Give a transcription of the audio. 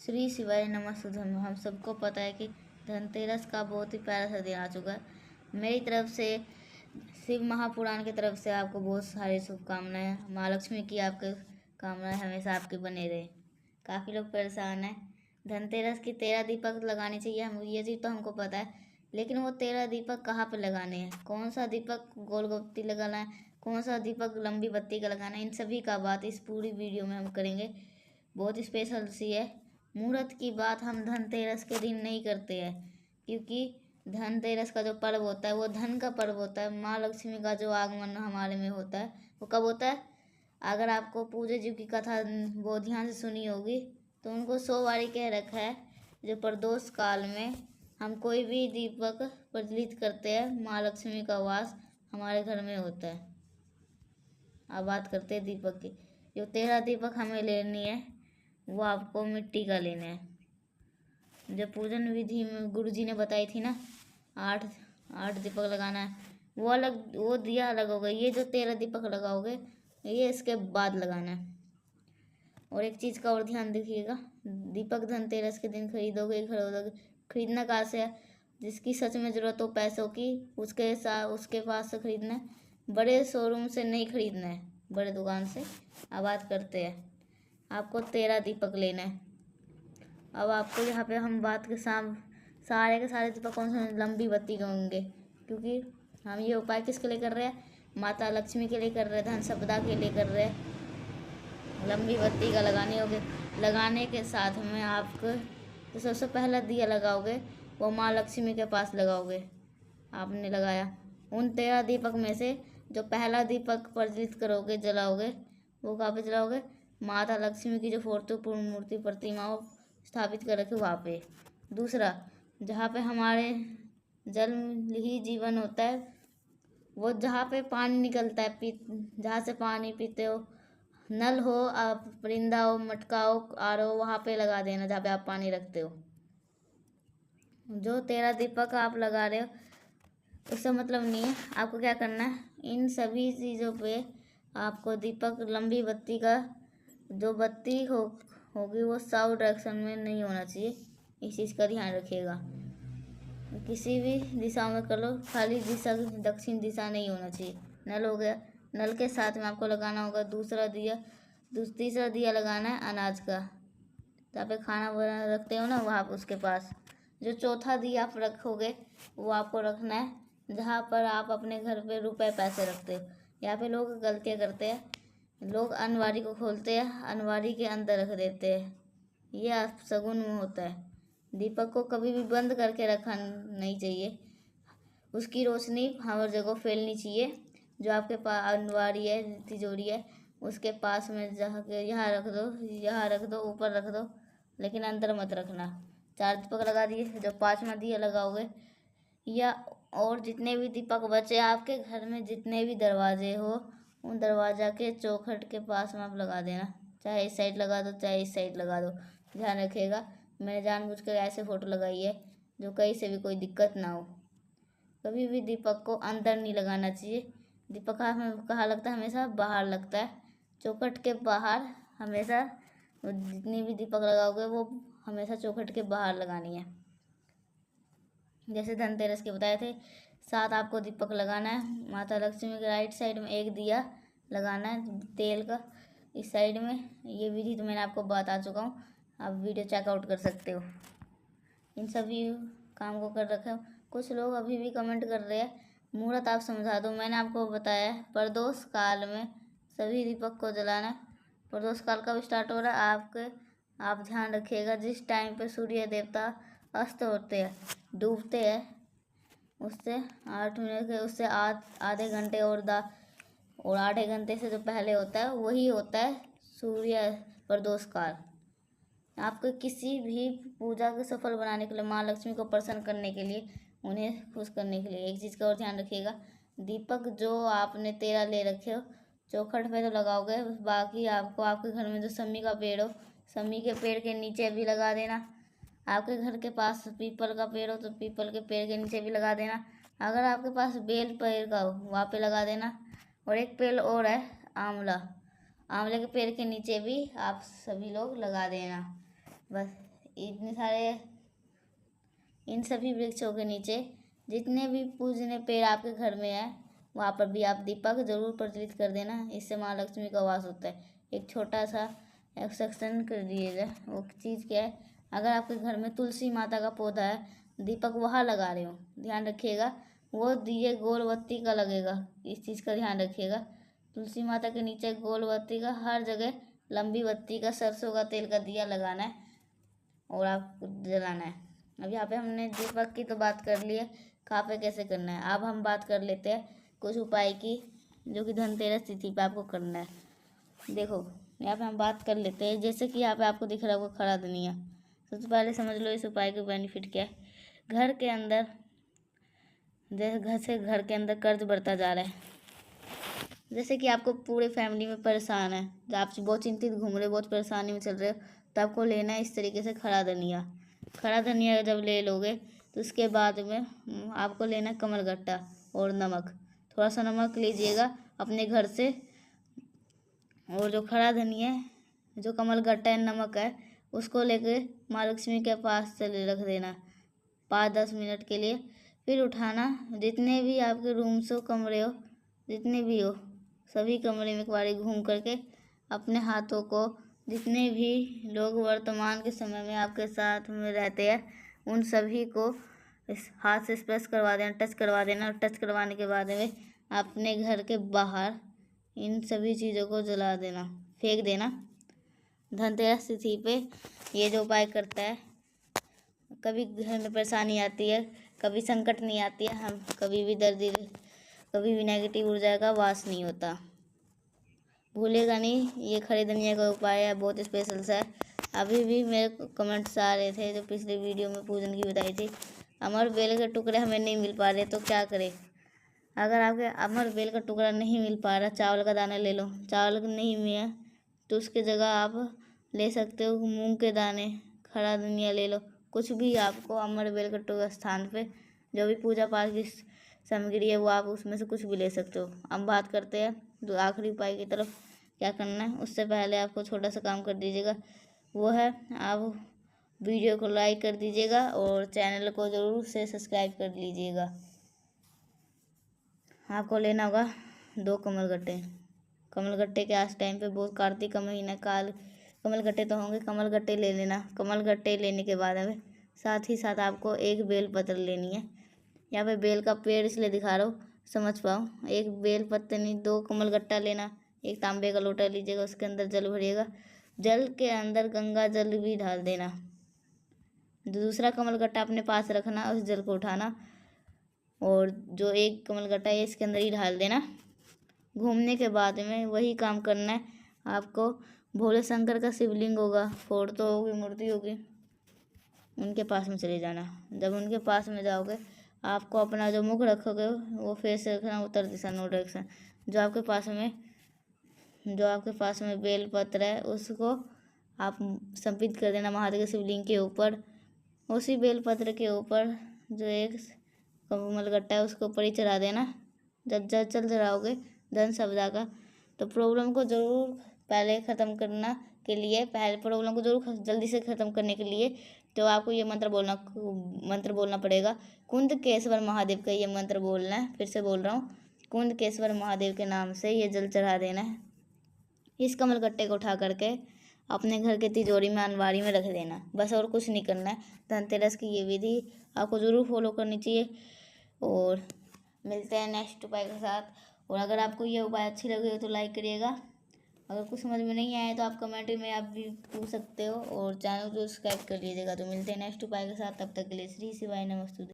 श्री शिवाय नमस्तुभ्यं। हम सबको पता है कि धनतेरस का बहुत ही प्यारा सा दिन आ चुका है। मेरी तरफ से शिव महापुराण की तरफ से आपको बहुत सारी शुभकामनाएं। माँ लक्ष्मी की आपके कामनाएं हमेशा आपके बने रहे। काफ़ी लोग परेशान हैं। धनतेरस की 13 दीपक लगानी चाहिए, हम ये चीज़ तो हमको पता है, लेकिन वो 13 दीपक कहाँ पे लगाने हैं, कौन सा दीपक गोल बत्ती लगाना है, कौन सा दीपक लंबी बत्ती का लगाना है, इन सभी का बात इस पूरी वीडियो में हम करेंगे। बहुत स्पेशल सी है। मुहूर्त की बात हम धनतेरस के दिन नहीं करते हैं, क्योंकि धनतेरस का जो पर्व होता है वो धन का पर्व होता है। माँ लक्ष्मी का जो आगमन हमारे में होता है वो कब होता है? अगर आपको पूज्य जी की कथा वो ध्यान से सुनी होगी तो उनको 100 बारी कह रखा है, जो प्रदोष काल में हम कोई भी दीपक प्रज्वलित करते हैं, माँ लक्ष्मी का वास हमारे घर में होता है। अब बात करते हैं दीपक की। जो 13 दीपक हमें लेनी है वो आपको मिट्टी का लेना है। जो पूजन विधि में गुरु जी ने बताई थी ना, 8 दीपक लगाना है, वो अलग, वो दिया अलग होगा। ये जो 13 दीपक लगाओगे ये इसके बाद लगाना है। और एक चीज़ का और ध्यान रखिएगा, दीपक धनतेरस के दिन खरीदोगे। खरीदना कहाँ से है? जिसकी सच में ज़रूरत हो पैसों की, उसके पास से खरीदना है। बड़े शोरूम से नहीं खरीदना है, बड़े दुकान से। अब बात करते हैं, आपको 13 दीपक लेना है। अब आपको यहाँ पे हम बात के सारे के सारे दीपक कौन से लंबी बत्ती के होंगे, क्योंकि हम ये उपाय किसके लिए कर रहे हैं? माता लक्ष्मी के लिए कर रहे हैं, धन संपदा के लिए कर रहे हैं। लंबी बत्ती का लगाने होगे। लगाने के साथ में आपको जो सबसे पहला दिया लगाओगे वो माँ लक्ष्मी के पास लगाओगे। आपने लगाया, उन 13 दीपक में से जो पहला दीपक प्रज्वलित करोगे, जलाओगे, वो कहाँ पे जलाओगे? माता लक्ष्मी की जो फोटो मूर्ति प्रतिमा हो स्थापित कर रखे वहाँ पे। दूसरा, जहाँ पे हमारे जल ही जीवन होता है, वो जहाँ पे पानी निकलता है, जहाँ से पानी पीते हो, नल हो, आप परिंदा हो, मटका हो, आर हो, वहाँ पे लगा देना जहाँ पे आप पानी रखते हो। जो 13 दीपक आप लगा रहे हो उसका मतलब नहीं है। आपको क्या करना है, इन सभी चीज़ों पे आपको दीपक लंबी बत्ती का जो बत्ती होगी वो साउथ डायरेक्शन में नहीं होना चाहिए। इस चीज़ का ध्यान रखिएगा। किसी भी दिशा में कर लो, खाली दिशा दक्षिण दिशा नहीं होना चाहिए। नल हो गया, नल के साथ में आपको लगाना होगा तीसरा दिया लगाना है अनाज का, जहाँ पे खाना वगैरह रखते हो ना, वहाँ पर उसके पास। जो चौथा दिया आप रखोगे वो आपको रखना है जहाँ पर आप अपने घर पे रुपए पैसे रखते हो। यहाँ पे लोग गलतियाँ करते हैं, लोग अलमारी को खोलते हैं, अलमारी के अंदर रख देते हैं। ये अपशगुन में होता है। दीपक को कभी भी बंद करके रखना नहीं चाहिए, उसकी रोशनी हर जगह फैलनी चाहिए। जो आपके पास अलमारी है, तिजोरी है, उसके पास में यहाँ रख दो, ऊपर रख दो, लेकिन अंदर मत रखना। 4 दीपक लगा दिए। जो 5वां दिया लगाओगे, या और जितने भी दीपक बचे आपके घर में, जितने भी दरवाजे हो, उन दरवाजा के चौखट के पास में आप लगा देना। चाहे इस साइड लगा दो, चाहे इस साइड लगा दो। ध्यान रखिएगा, मैंने जानबूझकर ऐसे फ़ोटो लगाई है जो कहीं से भी कोई दिक्कत ना हो। कभी भी दीपक को अंदर नहीं लगाना चाहिए। दीपक कहाँ लगता है? हमेशा बाहर लगता है, चौखट के बाहर। हमेशा जितनी भी दीपक लगाओगे वो हमेशा चौखट के बाहर लगानी है। जैसे धनतेरस के बताए थे, 7 आपको दीपक लगाना है। माता लक्ष्मी के राइट साइड में एक दिया लगाना है तेल का, इस साइड में। ये विधि तो मैंने आपको बता चुका हूँ, आप वीडियो चेकआउट कर सकते हो। इन सभी काम को कर रखा है। कुछ लोग अभी भी कमेंट कर रहे हैं मुहूर्त आप समझा दो। मैंने आपको बताया है प्रदोष काल में सभी दीपक को जलाना है। प्रदोष काल कब स्टार्ट हो रहा है आप ध्यान रखिएगा, जिस टाइम पे सूर्य देवता अस्त होते हैं, डूबते हैं, उससे 8 मिनट के उससे आधे घंटे और आधे घंटे से जो पहले होता है वही होता है सूर्य प्रदोष काल। आपको किसी भी पूजा को सफल बनाने के लिए, माँ लक्ष्मी को प्रसन्न करने के लिए, उन्हें खुश करने के लिए, एक चीज़ का और ध्यान रखिएगा, दीपक जो आपने 13 ले रखे हो चौखट पे तो लगाओगे, बाकी आपको आपके घर में जो समी का पेड़ हो, समी के पेड़ के नीचे भी लगा देना। आपके घर के पास पीपल का पेड़ हो तो पीपल के पेड़ के नीचे भी लगा देना। अगर आपके पास बेल पेड़ का हो वहाँ पे लगा देना। और एक पेड़ और है आंवला, आंवले के पेड़ के नीचे भी आप सभी लोग लगा देना। बस इतने सारे इन सभी वृक्षों के नीचे जितने भी पूजनीय पेड़ आपके घर में है वहाँ पर भी आप दीपक जरूर प्रज्वलित कर देना। इससे माँ लक्ष्मी का वास होता है। एक छोटा सा एक्सेप्शन कर दीजिएगा। वो चीज़ क्या है, अगर आपके घर में तुलसी माता का पौधा है, दीपक वहाँ लगा रहे हो, ध्यान रखिएगा वो दिए गोल बत्ती का लगेगा। इस चीज़ का ध्यान रखिएगा। तुलसी माता के नीचे गोल बत्ती का, हर जगह लंबी बत्ती का, सरसों का तेल का दिया लगाना है और आपको जलाना है। अब यहाँ पे हमने दीपक की तो बात कर ली है, कहाँ पे कैसे करना है। अब हम बात कर लेते हैं कुछ उपाय की जो कि धनतेरस तिथि पे आपको करना है। देखो यहाँ पे हम बात कर लेते हैं। जैसे कि यहाँ पे आपको दिख रहा होगा खड़ा धनिया। सबसे पहले समझ लो इस उपाय का बेनिफिट क्या है। घर के अंदर, जैसे घर के अंदर कर्ज बढ़ता जा रहा है, जैसे कि आपको पूरे फैमिली में परेशान है, जब आप बहुत चिंतित घूम रहे हो, बहुत परेशानी में चल रहे हो, तो आपको लेना है इस तरीके से खड़ा धनिया। खड़ा धनिया जब ले लोगे तो उसके बाद में आपको लेना है कमलगट्टा और नमक। थोड़ा सा नमक लीजिएगा अपने घर से, और जो खड़ा धनिया है, जो कमलगट्टा है, नमक है, उसको लेके माँ लक्ष्मी के पास चले रख देना 5-10 मिनट के लिए। फिर उठाना, जितने भी आपके रूम्स हो, कमरे हो, जितने भी हो, सभी कमरे में एक बारी घूम करके अपने हाथों को, जितने भी लोग वर्तमान के समय में आपके साथ में रहते हैं, उन सभी को इस हाथ से स्पर्श करवा देना, टच करवा देना। और टच करवाने के बाद में अपने घर के बाहर इन सभी चीज़ों को जला देना, फेंक देना। धनतेरस तिथि पे ये जो उपाय करता है, कभी घर में परेशानी आती है, कभी संकट नहीं आती है, हम कभी भी दर्द, कभी भी नेगेटिव ऊर्जा का वास नहीं होता। भूलेगा नहीं, ये खड़े धनिया का उपाय है, बहुत स्पेशल सा है। अभी भी मेरे कमेंट्स आ रहे थे जो पिछले वीडियो में पूजन की बताई थी, अमर बेल के टुकड़े हमें नहीं मिल पा रहे तो क्या करें। अगर आपके अमर बेल का टुकड़ा नहीं मिल पा रहा, चावल का दाना ले लो। चावल नहीं मिला तो उसके जगह आप ले सकते हो मूंग के दाने, खड़ा धनिया ले लो। कुछ भी आपको अमर बेल के टुकड़ा स्थान पे जो भी पूजा पाठ की सामग्री है वो आप उसमें से कुछ भी ले सकते हो। अब बात करते हैं जो आखिरी उपाय की तरफ, क्या करना है। उससे पहले आपको छोटा सा काम कर दीजिएगा, वो है आप वीडियो को लाइक कर दीजिएगा और चैनल को ज़रूर से सब्सक्राइब कर लीजिएगा। आपको लेना होगा 2 कमलगट्टे। कमलगट्टे के आज टाइम पे बहुत कार्तिक का महीना, काल कमलगट्टे तो होंगे, कमलगट्टे ले लेना। कमलगट्टे लेने के बाद में साथ ही साथ आपको एक बेलपत्र लेनी है। यहाँ पे बेल का पेड़ इसलिए दिखा रहा हूँ समझ पाओ। एक बेलपत्र नहीं, 2 कमलगट्टा लेना। एक तांबे का लोटा लीजिएगा, उसके अंदर जल भरिएगा। जल के अंदर गंगा जल भी डाल देना। दूसरा कमलगट्टा अपने पास रखना, उस जल को उठाना और जो एक कमलगट्टा है इसके अंदर ही डाल देना। घूमने के बाद में वही काम करना है आपको। भोले शंकर का शिवलिंग होगा, फोटो होगी, मूर्ति होगी, उनके पास में चले जाना। जब उनके पास में जाओगे आपको अपना जो मुख रखोगे वो फेस रखना उत्तर दिशा, नो डायरेक्शन। जो आपके पास में बेलपत्र है उसको आप समर्पित कर देना महादेव के शिवलिंग के ऊपर। उसी बेलपत्र के ऊपर जो एक कमलगट्टा है उसके ऊपर ही चढ़ा देना। जब जल चढ़ाओगे धन सब्दा का, तो प्रॉब्लम को ज़रूर पहले ख़त्म करना के लिए, पहले प्रॉब्लम को ज़रूर जल्दी से ख़त्म करने के लिए तो आपको ये मंत्र बोलना पड़ेगा। कुंदकेश्वर महादेव का ये मंत्र बोलना है। फिर से बोल रहा हूँ, कुंदकेश्वर महादेव के नाम से ये जल चढ़ा देना है। इस कमलगट्टे को उठा करके अपने घर के तिजोरी में, अलमारी में रख देना, बस और कुछ नहीं करना है। धनतेरस की ये विधि आपको ज़रूर फॉलो करनी चाहिए। और मिलते हैं नेक्स्ट उपाय के साथ। और अगर आपको ये उपाय अच्छी लगी हो तो लाइक करिएगा। अगर कुछ समझ में नहीं आया तो आप कमेंट में आप भी पूछ सकते हो और चैनल को सब्सक्राइब कर लीजिएगा। तो मिलते हैं नेक्स्ट उपाय के साथ, तब तक के लिए श्री शिवाय नमस्तुते।